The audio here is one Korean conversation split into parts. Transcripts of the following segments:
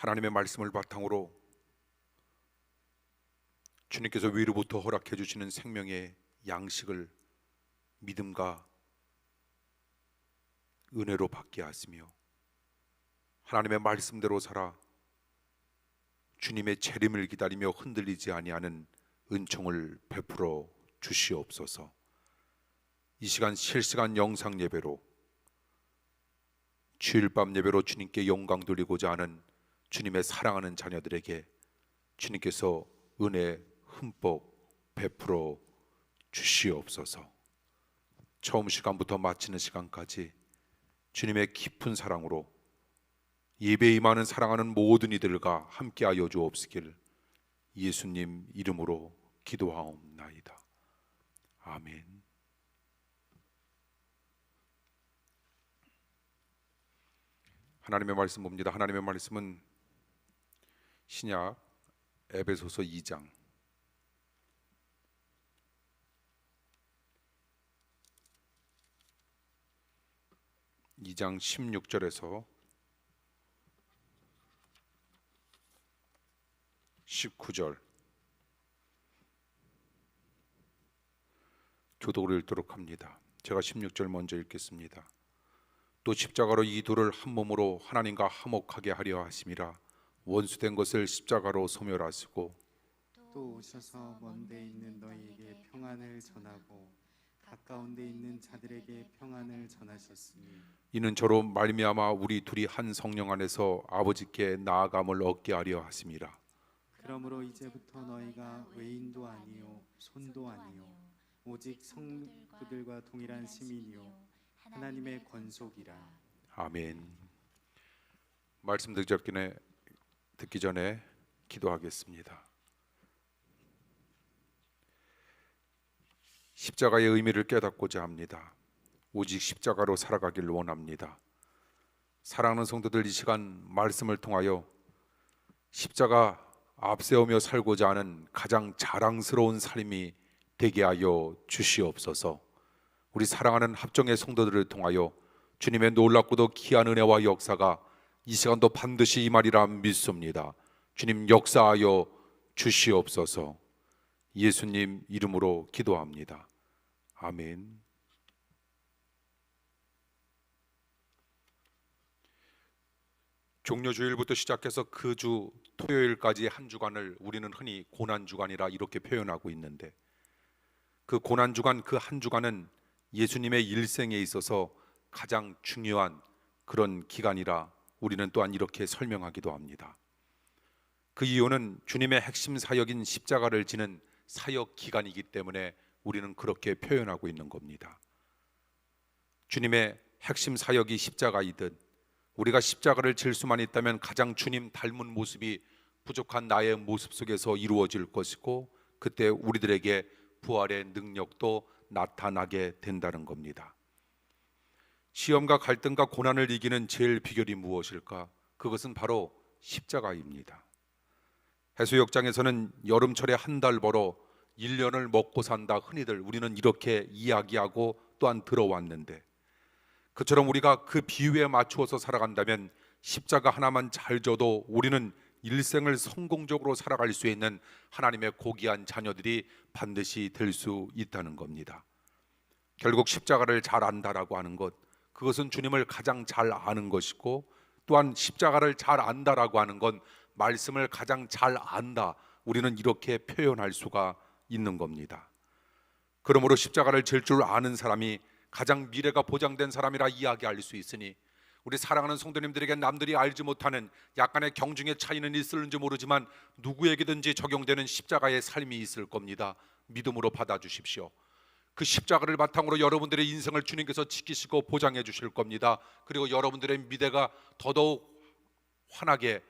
하나님의 말씀을 바탕으로 주님께서 위로부터 허락해 주시는 생명의 양식을 믿음과 은혜로 받게 하시며 하나님의 말씀대로 살아 주님의 재림을 기다리며 흔들리지 아니하는 은총을 베풀어 주시옵소서. 이 시간 실시간 영상 예배로 주일 밤 예배로 주님께 영광 돌리고자 하는 주님의 사랑하는 자녀들에게 주님께서 은혜 흠뻑 베풀어 주시옵소서. 처음 시간부터 마치는 시간까지 주님의 깊은 사랑으로 예배에 임하는 사랑하는 모든 이들과 함께하여 주옵시길 예수님 이름으로 기도하옵나이다. 아멘. 하나님의 말씀 봅니다. 하나님의 말씀은 신약 에베소서 2장 16절에서 19절 교독을 읽도록 합니다. 제가 16절 먼저 읽겠습니다. 또 십자가로 이 둘을 한 몸으로 하나님과 화목하게 하려 하심이라. 원수된 것을 십자가로 소멸하시고 또 오셔서 먼데 있는 너희에게 평안을 전하고 가까운 데 있는 자들에게 평안을 전하셨으니 이는 저로 말미암아 우리 둘이 한 성령 안에서 아버지께 나아감을 얻게 하려 하심이라. 그러므로 이제부터 너희가 외인도 아니요 손도 아니요 오직 성도들과 동일한 시민이요 하나님의 권속이라. 아멘. 말씀 듣기 전에 기도하겠습니다. 십자가의 의미를 깨닫고자 합니다. 오직 십자가로 살아가길 원합니다. 사랑하는 성도들, 이 시간 말씀을 통하여 십자가 앞세우며 살고자 하는 가장 자랑스러운 삶이 되게 하여 주시옵소서. 우리 사랑하는 합정의 성도들을 통하여 주님의 놀랍고도 귀한 은혜와 역사가 이 시간도 반드시 임하리라 믿습니다. 주님 역사하여 주시옵소서. 예수님 이름으로 기도합니다. 아멘. 종려주일부터 시작해서 그 주 토요일까지 한 주간을 우리는 흔히 고난주간이라 이렇게 표현하고 있는데, 그 고난주간, 그 한 주간은 예수님의 일생에 있어서 가장 중요한 그런 기간이라 우리는 또한 이렇게 설명하기도 합니다. 그 이유는 주님의 핵심 사역인 십자가를 지는 사역 기간이기 때문에 우리는 그렇게 표현하고 있는 겁니다. 주님의 핵심 사역이 십자가이듯 우리가 십자가를 질 수만 있다면 가장 주님 닮은 모습이 부족한 나의 모습 속에서 이루어질 것이고, 그때 우리들에게 부활의 능력도 나타나게 된다는 겁니다. 시험과 갈등과 고난을 이기는 제일 비결이 무엇일까? 그것은 바로 십자가입니다. 해수욕장에서는 여름철에 한 달 벌어 1년을 먹고 산다, 흔히들 우리는 이렇게 이야기하고 또한 들어왔는데, 그처럼 우리가 그 비유에 맞추어서 살아간다면 십자가 하나만 잘 져도 우리는 일생을 성공적으로 살아갈 수 있는 하나님의 고귀한 자녀들이 반드시 될 수 있다는 겁니다. 결국 십자가를 잘 안다라고 하는 것, 그것은 주님을 가장 잘 아는 것이고, 또한 십자가를 잘 안다라고 하는 건 말씀을 가장 잘 안다, 우리는 이렇게 표현할 수가 있는 겁니다. 그러므로 십자가를 질 줄 아는 사람이 가장 미래가 보장된 사람이라 이야기할 수 있으니, 우리 사랑하는 성도님들에게 남들이 알지 못하는 약간의 경중의 차이는 있을지 모르지만 누구에게든지 적용되는 십자가의 삶이 있을 겁니다. 믿음으로 받아주십시오. 그 십자가를 바탕으로 여러분들의 인생을 주님께서 지키시고 보장해 주실 겁니다. 그리고 여러분들의 미래가 더더욱 환하게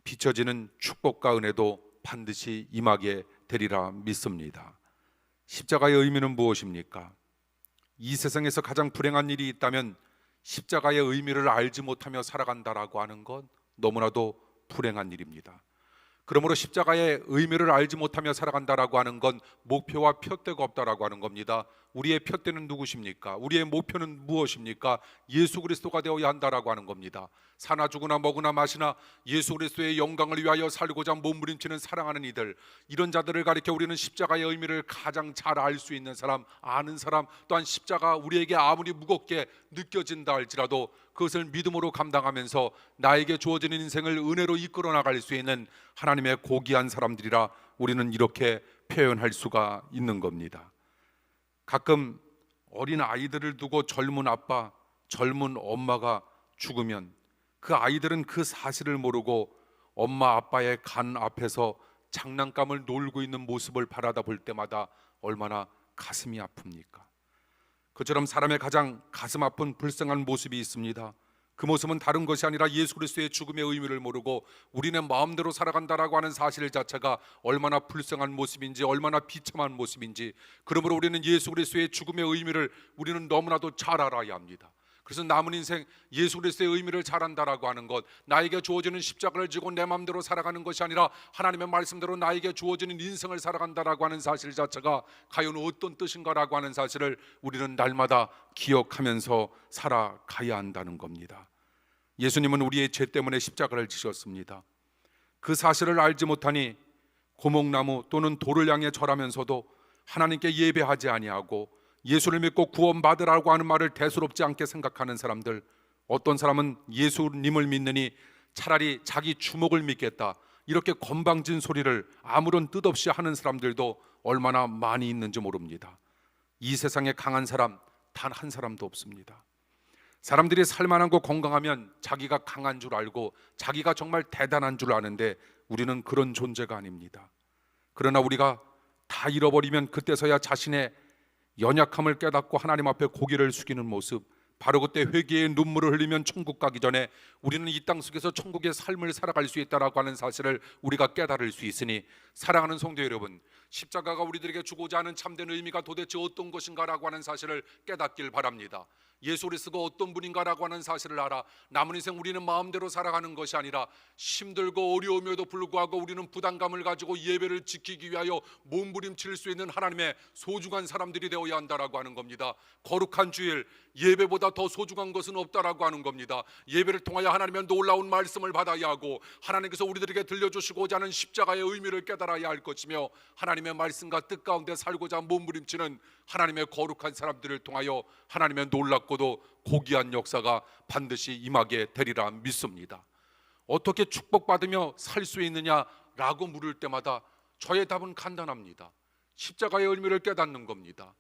비춰지는 축복과 은혜도 반드시 임하게 되리라 믿습니다. 십자가의 의미는 무엇입니까? 이 세상에서 가장 불행한 일이 있다면 십자가의 의미를 알지 못하며 살아간다라고 하는 건 너무나도 불행한 일입니다. 그러므로 십자가의 의미를 알지 못하며 살아간다라고 하는 건 목표와 표대가 없다라고 하는 겁니다. 우리의 푯대는 누구십니까? 우리의 목표는 무엇입니까? 예수 그리스도가 되어야 한다라고 하는 겁니다. 사나 죽으나 먹으나 마시나 예수 그리스도의 영광을 위하여 살고자 몸부림치는 사랑하는 이들, 이런 자들을 가리켜 우리는 십자가의 의미를 가장 잘 알 수 있는 사람, 아는 사람, 또한 십자가 우리에게 아무리 무겁게 느껴진다 할지라도 그것을 믿음으로 감당하면서 나에게 주어지는 인생을 은혜로 이끌어 나갈 수 있는 하나님의 고귀한 사람들이라 우리는 이렇게 표현할 수가 있는 겁니다. 가끔 어린 아이들을 두고 젊은 아빠, 젊은 엄마가 죽으면 그 아이들은 그 사실을 모르고 엄마 아빠의 간 앞에서 장난감을 놀고 있는 모습을 바라다 볼 때마다 얼마나 가슴이 아픕니까? 그처럼 사람의 가장 가슴 아픈 불쌍한 모습이 있습니다. 그 모습은 다른 것이 아니라 예수 그리스도의 죽음의 의미를 모르고 우리는 마음대로 살아간다라고 하는 사실 자체가 얼마나 불쌍한 모습인지, 얼마나 비참한 모습인지, 그러므로 우리는 예수 그리스도의 죽음의 의미를 우리는 너무나도 잘 알아야 합니다. 그래서 남은 인생 예수 그리스도의 의미를 잘 안다라고 하는 것, 나에게 주어지는 십자가를 지고 내 마음대로 살아가는 것이 아니라 하나님의 말씀대로 나에게 주어지는 인생을 살아간다라고 하는 사실 자체가 과연 어떤 뜻인가라고 하는 사실을 우리는 날마다 기억하면서 살아가야 한다는 겁니다. 예수님은 우리의 죄 때문에 십자가를 지셨습니다. 그 사실을 알지 못하니 고목나무 또는 돌을 향해 절하면서도 하나님께 예배하지 아니하고 예수를 믿고 구원받으라고 하는 말을 대수롭지 않게 생각하는 사람들, 어떤 사람은 예수님을 믿느니 차라리 자기 주먹을 믿겠다, 이렇게 건방진 소리를 아무런 뜻 없이 하는 사람들도 얼마나 많이 있는지 모릅니다. 이 세상에 강한 사람 단 한 사람도 없습니다. 사람들이 살만하고 건강하면 자기가 강한 줄 알고 자기가 정말 대단한 줄 아는데 우리는 그런 존재가 아닙니다. 그러나 우리가 다 잃어버리면 그때서야 자신의 연약함을 깨닫고 하나님 앞에 고개를 숙이는 모습, 바로 그때 회개의 눈물을 흘리면 천국 가기 전에 우리는 이 땅 속에서 천국의 삶을 살아갈 수 있다라고 하는 사실을 우리가 깨달을 수 있으니, 사랑하는 성도 여러분, 십자가가 우리들에게 주고자 하는 참된 의미가 도대체 어떤 것인가라고 하는 사실을 깨닫길 바랍니다. 예수 그리스도가 어떤 분인가라고 하는 사실을 알아 남은 인생 우리는 마음대로 살아가는 것이 아니라 힘들고 어려움에도 불구하고 우리는 부담감을 가지고 예배를 지키기 위하여 몸부림칠 수 있는 하나님의 소중한 사람들이 되어야 한다라고 하는 겁니다. 거룩한 주일, 예배보다 더 소중한 것은 없다라고 하는 겁니다. 예배를 통하여 하나님의 놀라운 말씀을 받아야 하고 하나님께서 우리들에게 들려주시고자 하는 십자가의 의미를 깨달아야 할 것이며, 하나님의 말씀과 뜻 가운데 살고자 몸부림치는 하나님의 거룩한 사람들을 통하여 하나님의 놀랍고도 고귀한 역사가 반드시 임하게 되리라 믿습니다. 어떻게 축복받으며 살 수 있느냐라고 물을 때마다 저의 답은 간단합니다. 십자가의 의미를 깨닫는 겁니다.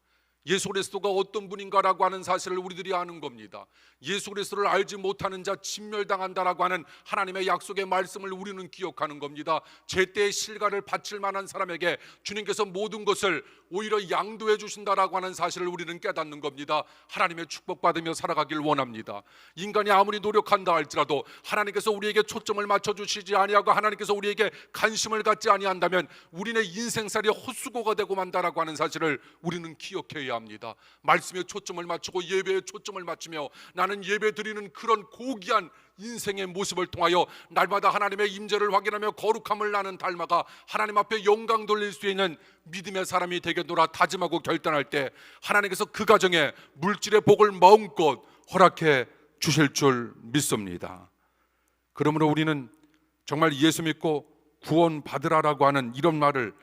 예수 그리스도가 어떤 분인가라고 하는 사실을 우리들이 아는 겁니다. 예수 그리스도를 알지 못하는 자 진멸당한다라고 하는 하나님의 약속의 말씀을 우리는 기억하는 겁니다. 제때의 실과를 바칠 만한 사람에게 주님께서 모든 것을 오히려 양도해 주신다라고 하는 사실을 우리는 깨닫는 겁니다. 하나님의 축복받으며 살아가길 원합니다. 인간이 아무리 노력한다 할지라도 하나님께서 우리에게 초점을 맞춰주시지 아니하고 하나님께서 우리에게 관심을 갖지 아니한다면 우리의 인생살이 헛수고가 되고 만다라고 하는 사실을 우리는 기억해야 합니다. 말씀에 초점을 맞추고 예배에 초점을 맞추며 나는 예배 드리는 그런 고귀한 인생의 모습을 통하여 날마다 하나님의 임재를 확인하며 거룩함을 나는 닮아가 하나님 앞에 영광 돌릴 수 있는 믿음의 사람이 되겠노라 다짐하고 결단할 때 하나님께서 그 가정에 물질의 복을 마음껏 허락해 주실 줄 믿습니다. 그러므로 우리는 정말 예수 믿고 구원 받으라라고 하는 이런 말을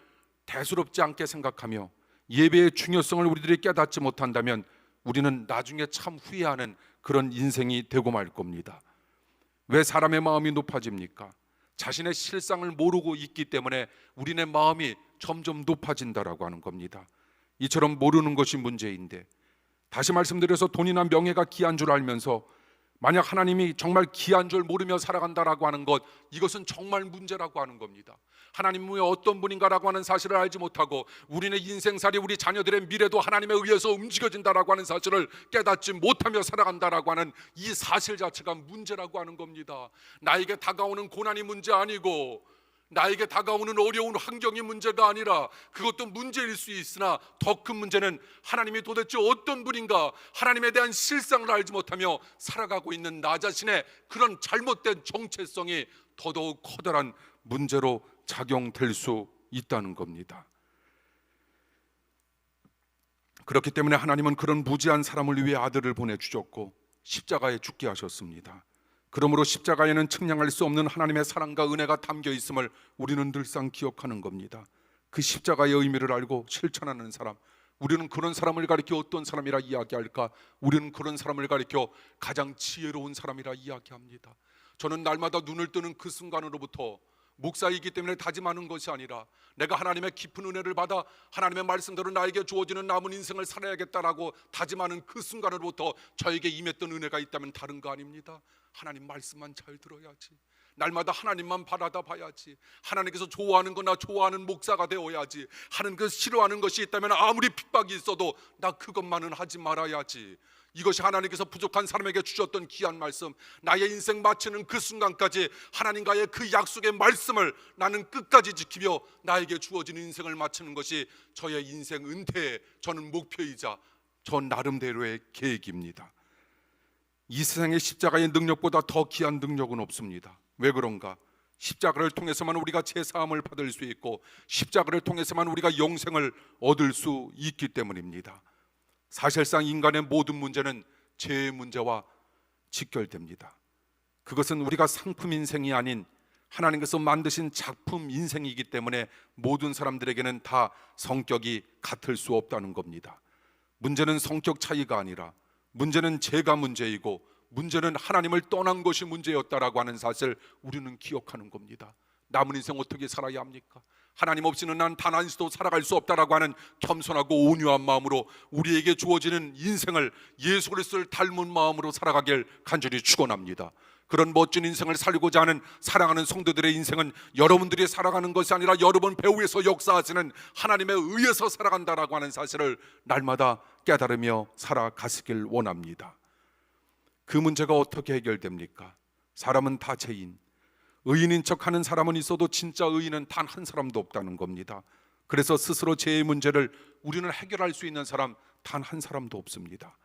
대수롭지 않게 생각하며 예배의 중요성을 우리들이 깨닫지 못한다면 우리는 나중에 참 후회하는 그런 인생이 되고 말 겁니다. 왜 사람의 마음이 높아집니까? 자신의 실상을 모르고 있기 때문에 우리의 마음이 점점 높아진다라고 하는 겁니다. 이처럼 모르는 것이 문제인데, 다시 말씀드려서 돈이나 명예가 귀한 줄 알면서 만약 하나님이 정말 귀한 줄 모르며 살아간다라고 하는 것, 이것은 정말 문제라고 하는 겁니다. 하나님이 어떤 분인가라고 하는 사실을 알지 못하고 우리는 인생살이, 우리 자녀들의 미래도 하나님에 의해서 움직여진다라고 하는 사실을 깨닫지 못하며 살아간다라고 하는 이 사실 자체가 문제라고 하는 겁니다. 나에게 다가오는 고난이 문제 아니고 나에게 다가오는 어려운 환경이 문제가 아니라 그것도 문제일 수 있으나 더 큰 문제는 하나님이 도대체 어떤 분인가, 하나님에 대한 실상을 알지 못하며 살아가고 있는 나 자신의 그런 잘못된 정체성이 더더욱 커다란 문제로 작용될 수 있다는 겁니다. 그렇기 때문에 하나님은 그런 무지한 사람을 위해 아들을 보내주셨고 십자가에 죽게 하셨습니다. 그러므로 십자가에는 측량할 수 없는 하나님의 사랑과 은혜가 담겨 있음을 우리는 늘상 기억하는 겁니다. 그 십자가의 의미를 알고 실천하는 사람, 우리는 그런 사람을 가리켜 어떤 사람이라 이야기할까? 우리는 그런 사람을 가리켜 가장 지혜로운 사람이라 이야기합니다. 저는 날마다 눈을 뜨는 그 순간으로부터 목사이기 때문에 다짐하는 것이 아니라 내가 하나님의 깊은 은혜를 받아 하나님의 말씀대로 나에게 주어지는 남은 인생을 살아야겠다라고 다짐하는 그 순간으로부터 저에게 임했던 은혜가 있다면 다른 거 아닙니다. 하나님 말씀만 잘 들어야지, 날마다 하나님만 바라다 봐야지, 하나님께서 좋아하는 거나 좋아하는 목사가 되어야지, 하나님께서 싫어하는 것이 있다면 아무리 핍박이 있어도 나 그것만은 하지 말아야지. 이것이 하나님께서 부족한 사람에게 주셨던 귀한 말씀, 나의 인생 마치는 그 순간까지 하나님과의 그 약속의 말씀을 나는 끝까지 지키며 나에게 주어진 인생을 마치는 것이 저의 인생 은퇴의 저는 목표이자 저 나름대로의 계획입니다. 이 세상의 십자가의 능력보다 더 귀한 능력은 없습니다. 왜 그런가? 십자가를 통해서만 우리가 제사함을 받을 수 있고 십자가를 통해서만 우리가 영생을 얻을 수 있기 때문입니다. 사실상 인간의 모든 문제는 죄의 문제와 직결됩니다. 그것은 우리가 상품 인생이 아닌 하나님께서 만드신 작품 인생이기 때문에 모든 사람들에게는 다 성격이 같을 수 없다는 겁니다. 문제는 성격 차이가 아니라 문제는 죄가 문제이고 문제는 하나님을 떠난 것이 문제였다라고 하는 사실을 우리는 기억하는 겁니다. 남은 인생 어떻게 살아야 합니까? 하나님 없이는 난 단 한 시도 살아갈 수 없다라고 하는 겸손하고 온유한 마음으로 우리에게 주어지는 인생을 예수 그리스도를 닮은 마음으로 살아가길 간절히 축원합니다. 그런 멋진 인생을 살고자 하는 사랑하는 성도들의 인생은 여러분들이 살아가는 것이 아니라 여러분 배후에서 역사하시는 하나님에 의해서 살아간다라고 하는 사실을 날마다 깨달으며 살아가시길 원합니다. 그 문제가 어떻게 해결됩니까? 사람은 다 죄인, 의인인 척하는 사람은 있어도 진짜 의인은 단 한 사람도 없다는 겁니다. 그래서 스스로 죄의 문제를 우리는 해결할 수 있는 사람 단 한 사람도 없습니다.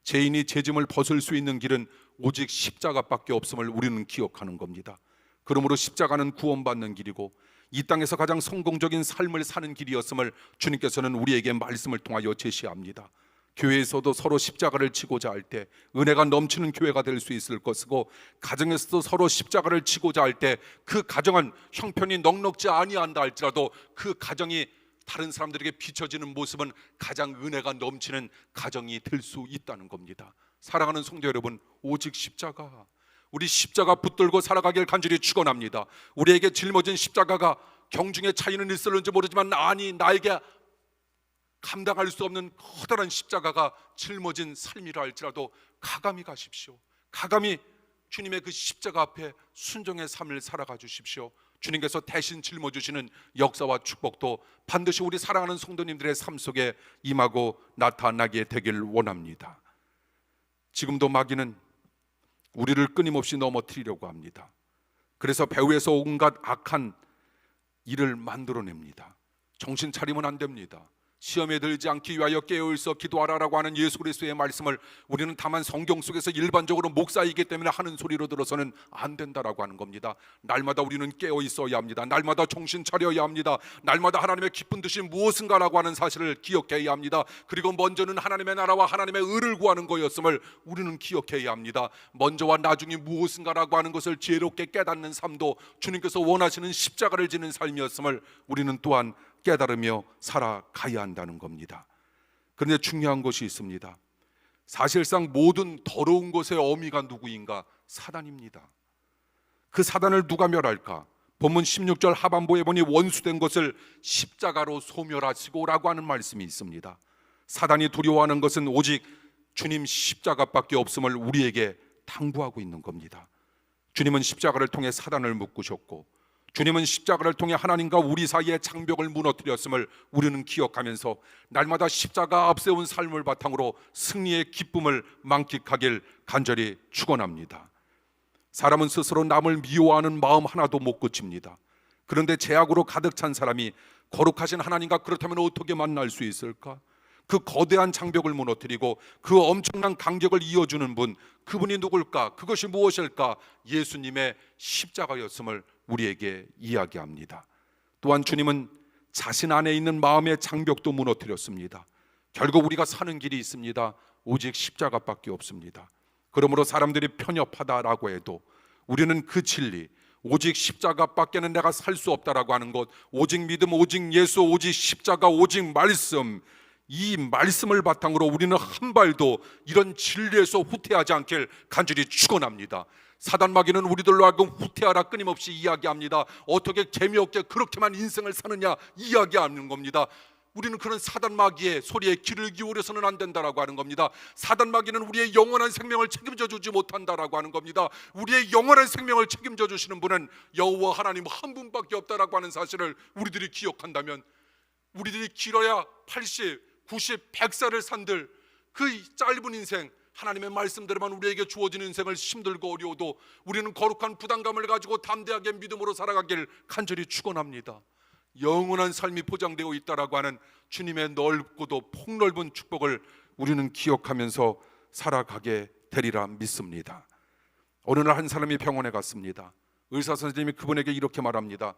죄인이 죄짐을 벗을 수 있는 길은 오직 십자가밖에 없음을 우리는 기억하는 겁니다. 그러므로 십자가는 구원받는 길이고 이 땅에서 가장 성공적인 삶을 사는 길이었음을 주님께서는 우리에게 말씀을 통하여 제시합니다. 교회에서도 서로 십자가를 지고자 할 때 은혜가 넘치는 교회가 될 수 있을 것이고, 가정에서도 서로 십자가를 지고자 할 때 그 가정은 형편이 넉넉지 아니한다 할지라도 그 가정이 다른 사람들에게 비춰지는 모습은 가장 은혜가 넘치는 가정이 될 수 있다는 겁니다. 사랑하는 성도 여러분, 오직 십자가, 우리 십자가 붙들고 살아가길 간절히 축원합니다. 우리에게 짊어진 십자가가 경중의 차이는 있을는지 모르지만 아니 나에게 감당할 수 없는 커다란 십자가가 짊어진 삶이라 할지라도 가감히 가십시오. 가감히 주님의 그 십자가 앞에 순종의 삶을 살아가 주십시오. 주님께서 대신 짊어주시는 역사와 축복도 반드시 우리 사랑하는 성도님들의 삶 속에 임하고 나타나게 되길 원합니다. 지금도 마귀는 우리를 끊임없이 넘어뜨리려고 합니다. 그래서 배후에서 온갖 악한 일을 만들어냅니다. 정신 차리면 안 됩니다. 시험에 들지 않기 위하여 깨어있어 기도하라라고 하는 예수 그리스도의 말씀을 우리는 다만 성경 속에서 일반적으로 목사이기 때문에 하는 소리로 들어서는 안 된다라고 하는 겁니다. 날마다 우리는 깨어있어야 합니다. 날마다 정신 차려야 합니다. 날마다 하나님의 깊은 뜻이 무엇인가라고 하는 사실을 기억해야 합니다. 그리고 먼저는 하나님의 나라와 하나님의 의를 구하는 거였음을 우리는 기억해야 합니다. 먼저와 나중이 무엇인가라고 하는 것을 지혜롭게 깨닫는 삶도 주님께서 원하시는 십자가를 지는 삶이었음을 우리는 또한 깨달으며 살아가야 한다는 겁니다. 그런데 중요한 것이 있습니다. 사실상 모든 더러운 것의 어미가 누구인가? 사단입니다. 그 사단을 누가 멸할까? 본문 16절 하반부에 보니 원수된 것을 십자가로 소멸하시고라고 하는 말씀이 있습니다. 사단이 두려워하는 것은 오직 주님 십자가밖에 없음을 우리에게 당부하고 있는 겁니다. 주님은 십자가를 통해 사단을 묶으셨고, 주님은 십자가를 통해 하나님과 우리 사이의 장벽을 무너뜨렸음을 우리는 기억하면서 날마다 십자가 앞세운 삶을 바탕으로 승리의 기쁨을 만끽하길 간절히 축원합니다. 사람은 스스로 남을 미워하는 마음 하나도 못 고칩니다. 그런데 죄악으로 가득 찬 사람이 거룩하신 하나님과 그렇다면 어떻게 만날 수 있을까? 그 거대한 장벽을 무너뜨리고 그 엄청난 간격을 이어주는 분, 그분이 누굴까? 그것이 무엇일까? 예수님의 십자가였음을 우리에게 이야기합니다. 또한 주님은 자신 안에 있는 마음의 장벽도 무너뜨렸습니다. 결국 우리가 사는 길이 있습니다. 오직 십자가밖에 없습니다. 그러므로 사람들이 편협하다라고 해도 우리는 그 진리, 오직 십자가밖에는 내가 살 수 없다라고 하는 것, 오직 믿음, 오직 예수, 오직 십자가, 오직 말씀, 이 말씀을 바탕으로 우리는 한 발도 이런 진리에서 후퇴하지 않길 간절히 축원합니다. 사단마귀는 우리들로 하여금 후퇴하라 끊임없이 이야기합니다. 어떻게 재미없게 그렇게만 인생을 사느냐 이야기하는 겁니다. 우리는 그런 사단마귀의 소리에 귀를 기울여서는 안 된다라고 하는 겁니다. 사단마귀는 우리의 영원한 생명을 책임져 주지 못한다라고 하는 겁니다. 우리의 영원한 생명을 책임져 주시는 분은 여호와 하나님 한 분밖에 없다라고 하는 사실을 우리들이 기억한다면, 우리들이 길어야 80, 90, 100살을 산들 그 짧은 인생, 하나님의 말씀대로만 우리에게 주어진 인생을 힘들고 어려워도 우리는 거룩한 부담감을 가지고 담대하게 믿음으로 살아가길 간절히 축원합니다. 영원한 삶이 보장되어 있다라고 하는 주님의 넓고도 폭넓은 축복을 우리는 기억하면서 살아가게 되리라 믿습니다. 어느 날 한 사람이 병원에 갔습니다. 의사 선생님이 그분에게 이렇게 말합니다.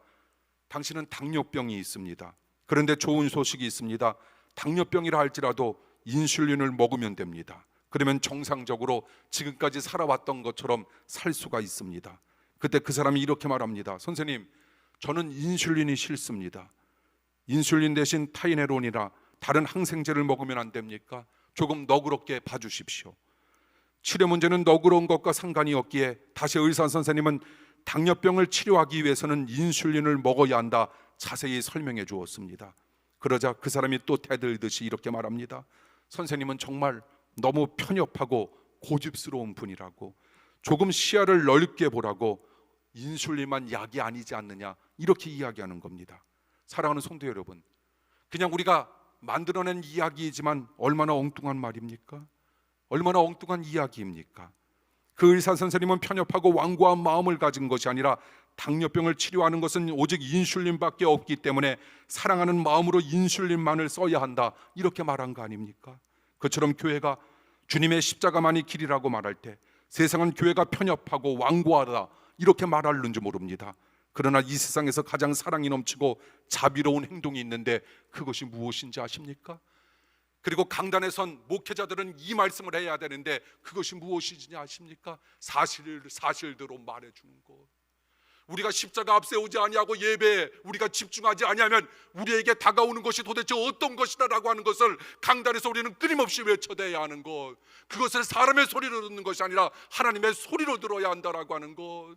당신은 당뇨병이 있습니다. 그런데 좋은 소식이 있습니다. 당뇨병이라 할지라도 인슐린을 먹으면 됩니다. 그러면 정상적으로 지금까지 살아왔던 것처럼 살 수가 있습니다. 그때 그 사람이 이렇게 말합니다. 선생님, 저는 인슐린이 싫습니다. 인슐린 대신 타이네론이나 다른 항생제를 먹으면 안 됩니까? 조금 너그럽게 봐주십시오. 치료 문제는 너그러운 것과 상관이 없기에 다시 의사 선생님은 당뇨병을 치료하기 위해서는 인슐린을 먹어야 한다 자세히 설명해 주었습니다. 그러자 그 사람이 또 대들듯이 이렇게 말합니다. 선생님은 정말 너무 편협하고 고집스러운 분이라고, 조금 시야를 넓게 보라고, 인슐린만 약이 아니지 않느냐 이렇게 이야기하는 겁니다. 사랑하는 성도 여러분, 그냥 우리가 만들어낸 이야기이지만 얼마나 엉뚱한 말입니까? 얼마나 엉뚱한 이야기입니까? 그 의사 선생님은 편협하고 완고한 마음을 가진 것이 아니라 당뇨병을 치료하는 것은 오직 인슐린밖에 없기 때문에 사랑하는 마음으로 인슐린만을 써야 한다 이렇게 말한 거 아닙니까? 그처럼 교회가 주님의 십자가만이 길이라고 말할 때 세상은 교회가 편협하고 완고하다 이렇게 말하는지 모릅니다. 그러나 이 세상에서 가장 사랑이 넘치고 자비로운 행동이 있는데 그것이 무엇인지 아십니까? 그리고 강단에 선 목회자들은 이 말씀을 해야 되는데 그것이 무엇인지 아십니까? 사실대로 말해주는 것. 우리가 십자가 앞세우지 아니하고 예배에 우리가 집중하지 아니하면 우리에게 다가오는 것이 도대체 어떤 것이라고 하는 것을 강단에서 우리는 끊임없이 외쳐대야 하는 것, 그것을 사람의 소리로 듣는 것이 아니라 하나님의 소리로 들어야 한다라고 하는 것,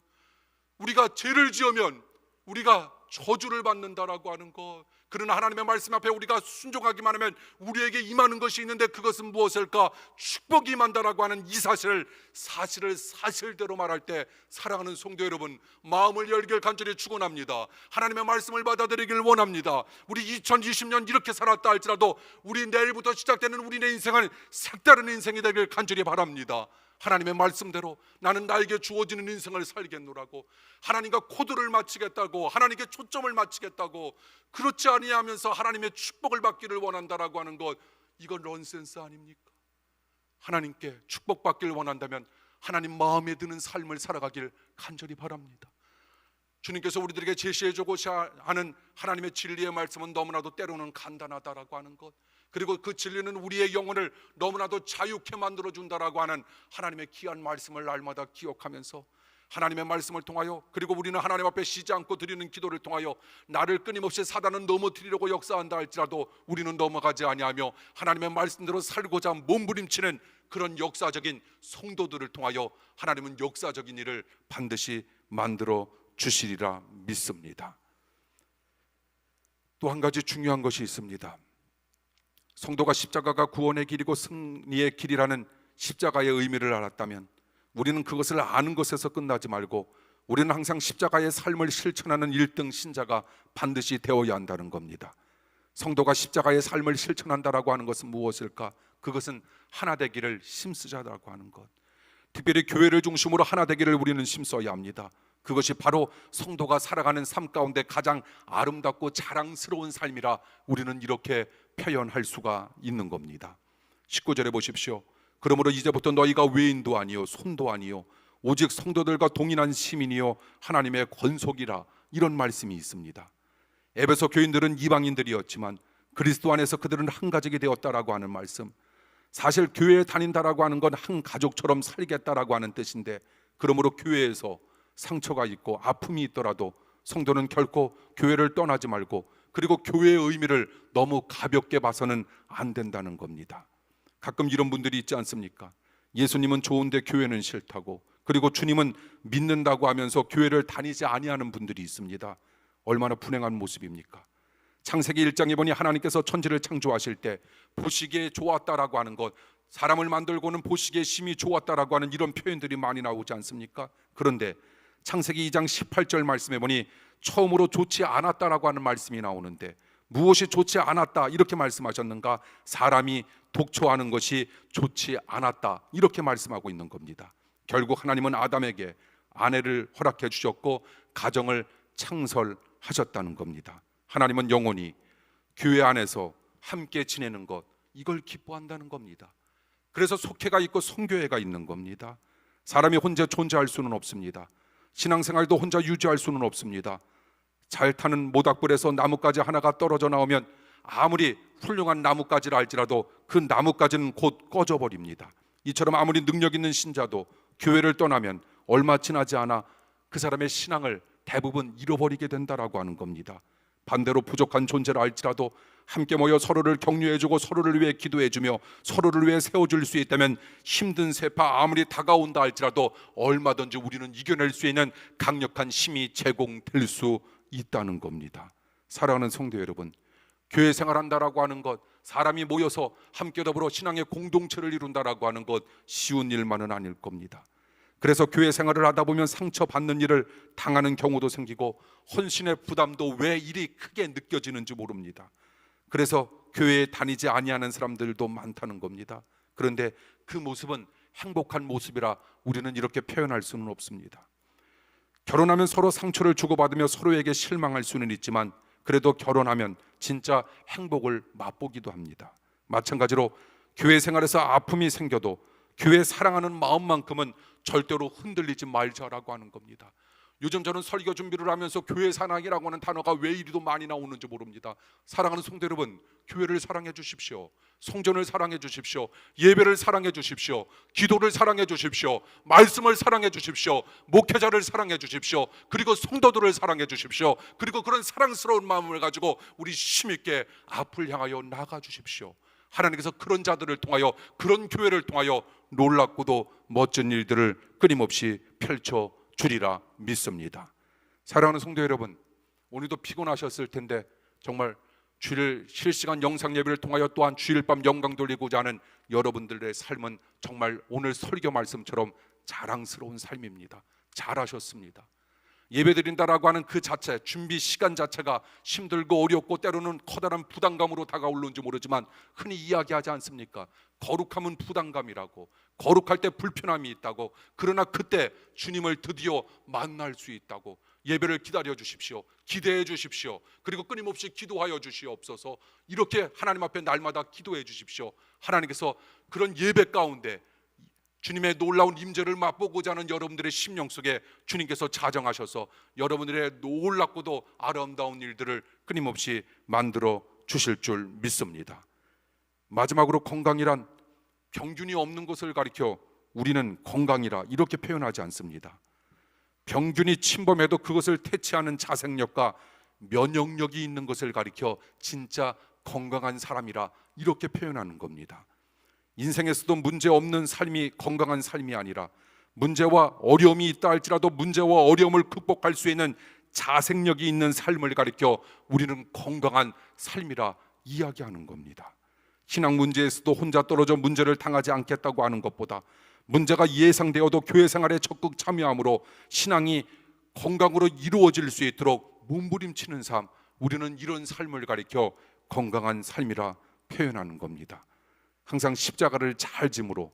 우리가 죄를 지으면 우리가 저주를 받는다라고 하는 것, 그러나 하나님의 말씀 앞에 우리가 순종하기만 하면 우리에게 임하는 것이 있는데 그것은 무엇일까? 축복이 임한다라고 하는 이 사실을 사실대로 말할 때 사랑하는 성도 여러분, 마음을 열길 간절히 축원합니다. 하나님의 말씀을 받아들이길 원합니다. 우리 2020년 이렇게 살았다 할지라도 우리 내일부터 시작되는 우리의 인생은 색다른 인생이 되길 간절히 바랍니다. 하나님의 말씀대로 나는 나에게 주어지는 인생을 살겠노라고, 하나님과 코드를 맞추겠다고, 하나님께 초점을 맞추겠다고, 그렇지 아니하면서 하나님의 축복을 받기를 원한다라고 하는 것, 이건 넌센스 아닙니까? 하나님께 축복받기를 원한다면 하나님 마음에 드는 삶을 살아가길 간절히 바랍니다. 주님께서 우리들에게 제시해주고자 하는 하나님의 진리의 말씀은 너무나도 때로는 간단하다라고 하는 것, 그리고 그 진리는 우리의 영혼을 너무나도 자유케 만들어준다라고 하는 하나님의 귀한 말씀을 날마다 기억하면서 하나님의 말씀을 통하여, 그리고 우리는 하나님 앞에 쉬지 않고 드리는 기도를 통하여 나를 끊임없이 사단은 넘어뜨리려고 역사한다 할지라도 우리는 넘어가지 아니하며 하나님의 말씀대로 살고자 몸부림치는 그런 역사적인 성도들을 통하여 하나님은 역사적인 일을 반드시 만들어 주시리라 믿습니다. 또 한 가지 중요한 것이 있습니다. 성도가 십자가가 구원의 길이고 승리의 길이라는 십자가의 의미를 알았다면 우리는 그것을 아는 것에서 끝나지 말고 우리는 항상 십자가의 삶을 실천하는 1등 신자가 반드시 되어야 한다는 겁니다. 성도가 십자가의 삶을 실천한다라고 하는 것은 무엇일까? 그것은 하나 되기를 힘쓰자라고 하는 것, 특별히 교회를 중심으로 하나 되기를 우리는 힘써야 합니다. 그것이 바로 성도가 살아가는 삶 가운데 가장 아름답고 자랑스러운 삶이라 우리는 이렇게 표현할 수가 있는 겁니다. 19절에 보십시오. 그러므로 이제부터 너희가 외인도 아니요 손도 아니요 오직 성도들과 동일한 시민이요 하나님의 권속이라, 이런 말씀이 있습니다. 에베소 교인들은 이방인들이었지만 그리스도 안에서 그들은 한 가족이 되었다라고 하는 말씀, 사실 교회에 다닌다라고 하는 건 한 가족처럼 살겠다라고 하는 뜻인데, 그러므로 교회에서 상처가 있고 아픔이 있더라도 성도는 결코 교회를 떠나지 말고, 그리고 교회의 의미를 너무 가볍게 봐서는 안 된다는 겁니다. 가끔 이런 분들이 있지 않습니까? 예수님은 좋은데 교회는 싫다고, 그리고 주님은 믿는다고 하면서 교회를 다니지 아니하는 분들이 있습니다. 얼마나 불행한 모습입니까? 창세기 1장에 보니 하나님께서 천지를 창조하실 때 보시기에 좋았다라고 하는 것, 사람을 만들고는 보시기에 심히 좋았다라고 하는 이런 표현들이 많이 나오지 않습니까? 그런데 창세기 2장 18절 말씀에 보니 처음으로 좋지 않았다라고 하는 말씀이 나오는데, 무엇이 좋지 않았다 이렇게 말씀하셨는가? 사람이 독초하는 것이 좋지 않았다 이렇게 말씀하고 있는 겁니다. 결국 하나님은 아담에게 아내를 허락해 주셨고 가정을 창설하셨다는 겁니다. 하나님은 영원히 교회 안에서 함께 지내는 것, 이걸 기뻐한다는 겁니다. 그래서 속회가 있고 성교회가 있는 겁니다. 사람이 혼자 존재할 수는 없습니다. 신앙생활도 혼자 유지할 수는 없습니다. 잘 타는 모닥불에서 나뭇가지 하나가 떨어져 나오면 아무리 훌륭한 나뭇가지라 할지라도 그 나뭇가지는 곧 꺼져버립니다. 이처럼 아무리 능력 있는 신자도 교회를 떠나면 얼마 지나지 않아 그 사람의 신앙을 대부분 잃어버리게 된다라고 하는 겁니다. 반대로 부족한 존재라 할지라도 함께 모여 서로를 격려해주고 서로를 위해 기도해주며 서로를 위해 세워줄 수 있다면 힘든 세파 아무리 다가온다 할지라도 얼마든지 우리는 이겨낼 수 있는 강력한 힘이 제공될 수 있다는 겁니다. 사랑하는 성도 여러분, 교회 생활한다라고 하는 것, 사람이 모여서 함께 더불어 신앙의 공동체를 이룬다라고 하는 것 쉬운 일만은 아닐 겁니다. 그래서 교회 생활을 하다 보면 상처받는 일을 당하는 경우도 생기고 헌신의 부담도 왜 이리 크게 느껴지는지 모릅니다. 그래서 교회에 다니지 아니하는 사람들도 많다는 겁니다. 그런데 그 모습은 행복한 모습이라 우리는 이렇게 표현할 수는 없습니다. 결혼하면 서로 상처를 주고받으며 서로에게 실망할 수는 있지만 그래도 결혼하면 진짜 행복을 맛보기도 합니다. 마찬가지로 교회 생활에서 아픔이 생겨도 교회 사랑하는 마음만큼은 절대로 흔들리지 말자라고 하는 겁니다. 요즘 저는 설교 준비를 하면서 교회 사랑이라고 하는 단어가 왜 이리도 많이 나오는지 모릅니다. 사랑하는 성도 여러분, 교회를 사랑해 주십시오. 성전을 사랑해 주십시오. 예배를 사랑해 주십시오. 기도를 사랑해 주십시오. 말씀을 사랑해 주십시오. 목회자를 사랑해 주십시오. 그리고 성도들을 사랑해 주십시오. 그리고 그런 사랑스러운 마음을 가지고 우리 힘있게 앞을 향하여 나가 주십시오. 하나님께서 그런 자들을 통하여, 그런 교회를 통하여 놀랍고도 멋진 일들을 끊임없이 펼쳐 주리라 믿습니다. 사랑하는 성도 여러분, 오늘도 피곤하셨을 텐데 정말 주일 실시간 영상 예배를 통하여 또한 주일 밤 영광 돌리고자 하는 여러분들의 삶은 정말 오늘 설교 말씀처럼 자랑스러운 삶입니다. 잘하셨습니다. 예배드린다라고 하는 그 자체, 준비 시간 자체가 힘들고 어렵고 때로는 커다란 부담감으로 다가올는지 모르지만 흔히 이야기하지 않습니까? 거룩함은 부담감이라고, 거룩할 때 불편함이 있다고, 그러나 그때 주님을 드디어 만날 수 있다고. 예배를 기다려 주십시오. 기대해 주십시오. 그리고 끊임없이 기도하여 주시옵소서. 이렇게 하나님 앞에 날마다 기도해 주십시오. 하나님께서 그런 예배 가운데 주님의 놀라운 임재를 맛보고자 하는 여러분들의 심령 속에 주님께서 자정하셔서 여러분들의 놀랍고도 아름다운 일들을 끊임없이 만들어 주실 줄 믿습니다. 마지막으로 건강이란 병균이 없는 것을 가리켜 우리는 건강이라 이렇게 표현하지 않습니다. 병균이 침범해도 그것을 퇴치하는 자생력과 면역력이 있는 것을 가리켜 진짜 건강한 사람이라 이렇게 표현하는 겁니다. 인생에서도 문제 없는 삶이 건강한 삶이 아니라 문제와 어려움이 있다 할지라도 문제와 어려움을 극복할 수 있는 자생력이 있는 삶을 가리켜 우리는 건강한 삶이라 이야기하는 겁니다. 신앙 문제에서도 혼자 떨어져 문제를 당하지 않겠다고 하는 것보다 문제가 예상되어도 교회 생활에 적극 참여함으로 신앙이 건강으로 이루어질 수 있도록 몸부림치는 삶, 우리는 이런 삶을 가리켜 건강한 삶이라 표현하는 겁니다. 항상 십자가를 잘 짐으로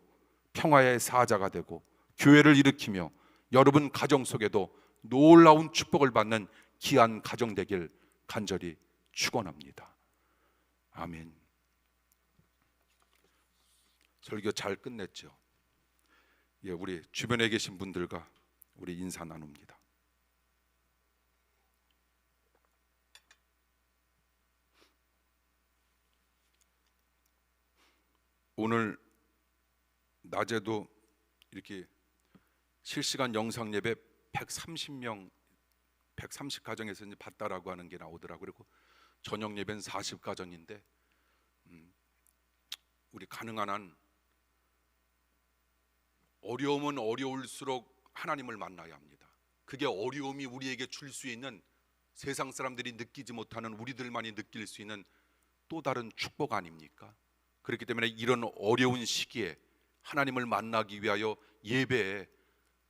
평화의 사자가 되고 교회를 일으키며 여러분 가정 속에도 놀라운 축복을 받는 귀한 가정 되길 간절히 축원합니다. 아멘. 설교 잘 끝냈죠? 예, 우리 주변에 계신 분들과 우리 인사 나눕니다. 오늘 낮에도 이렇게 실시간 영상 예배 130명 130가정에서 이제 봤다라고 하는 게 나오더라고요. 그리고 저녁 예배는 40가정인데 우리 가능한 한 어려움은 어려울수록 하나님을 만나야 합니다. 그게 어려움이 우리에게 줄 수 있는, 세상 사람들이 느끼지 못하는, 우리들만이 느낄 수 있는 또 다른 축복 아닙니까? 그렇기 때문에 이런 어려운 시기에 하나님을 만나기 위하여 예배에,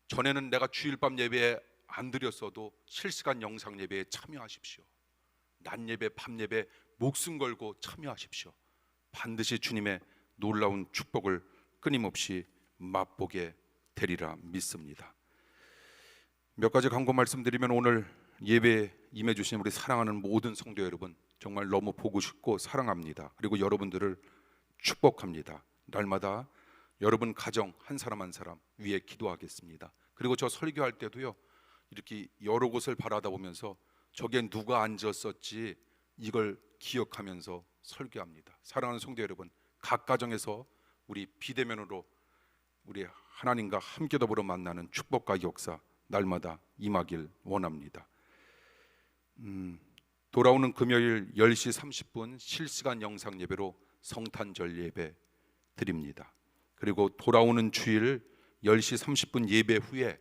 전에는 내가 주일밤 예배에 안 드렸어도 실시간 영상 예배에 참여하십시오. 낮 예배, 밤 예배 목숨 걸고 참여하십시오. 반드시 주님의 놀라운 축복을 끊임없이 맛보게 되리라 믿습니다. 몇 가지 광고 말씀드리면, 오늘 예배에 임해 주신 우리 사랑하는 모든 성도 여러분, 정말 너무 보고 싶고 사랑합니다. 그리고 여러분들을 축복합니다. 날마다 여러분 가정 한 사람 한 사람 위해 기도하겠습니다. 그리고 저 설교할 때도요, 이렇게 여러 곳을 바라다 보면서 저게 누가 앉았었지 이걸 기억하면서 설교합니다. 사랑하는 성도 여러분, 각 가정에서 우리 비대면으로 우리 하나님과 함께 더불어 만나는 축복과 역사 날마다 임하길 원합니다. 돌아오는 금요일 10시 30분 실시간 영상 예배로 성탄절 예배 드립니다. 그리고 돌아오는 주일 10시 30분 예배 후에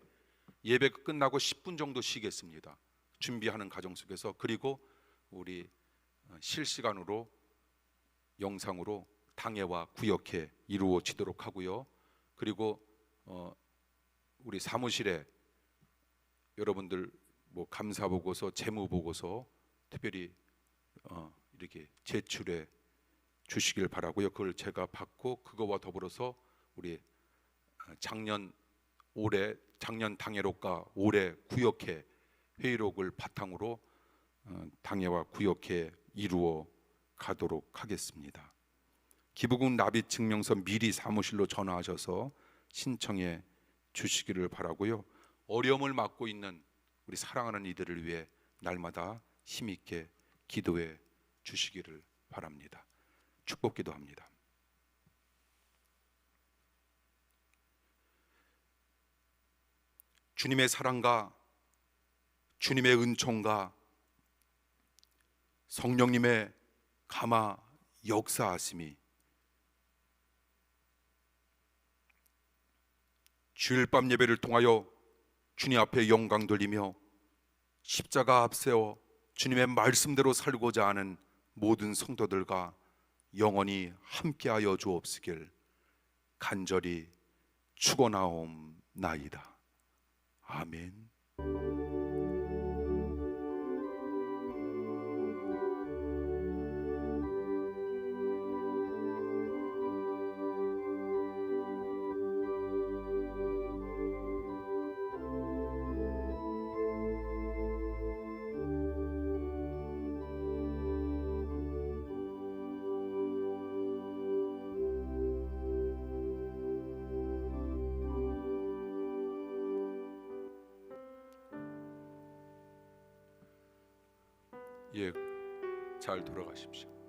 예배 끝나고 10분 정도 쉬겠습니다. 준비하는 과정 속에서. 그리고 우리 실시간으로 영상으로 당회와 구역회 이루어지도록 하고요. 그리고 우리 사무실에 여러분들 뭐 감사 보고서, 재무 보고서 특별히 이렇게 제출해 주시길 바라고요. 그걸 제가 받고 그거와 더불어서 우리 올해 작년 당회록과 올해 구역회 회의록을 바탕으로 당회와 구역회 이루어 가도록 하겠습니다. 기부금 납입 증명서 미리 사무실로 전화하셔서 신청해 주시기를 바라고요. 어려움을 맞고 있는 우리 사랑하는 이들을 위해 날마다 힘있게 기도해 주시기를 바랍니다. 축복 기도합니다. 주님의 사랑과 주님의 은총과 성령님의 감화 역사하심이 주일 밤 예배를 통하여 주님 앞에 영광 돌리며 십자가 앞세워 주님의 말씀대로 살고자 하는 모든 성도들과 영원히 함께하여 주옵시길 간절히 축원하옵나이다. 아멘. 예, 잘 돌아가십시오.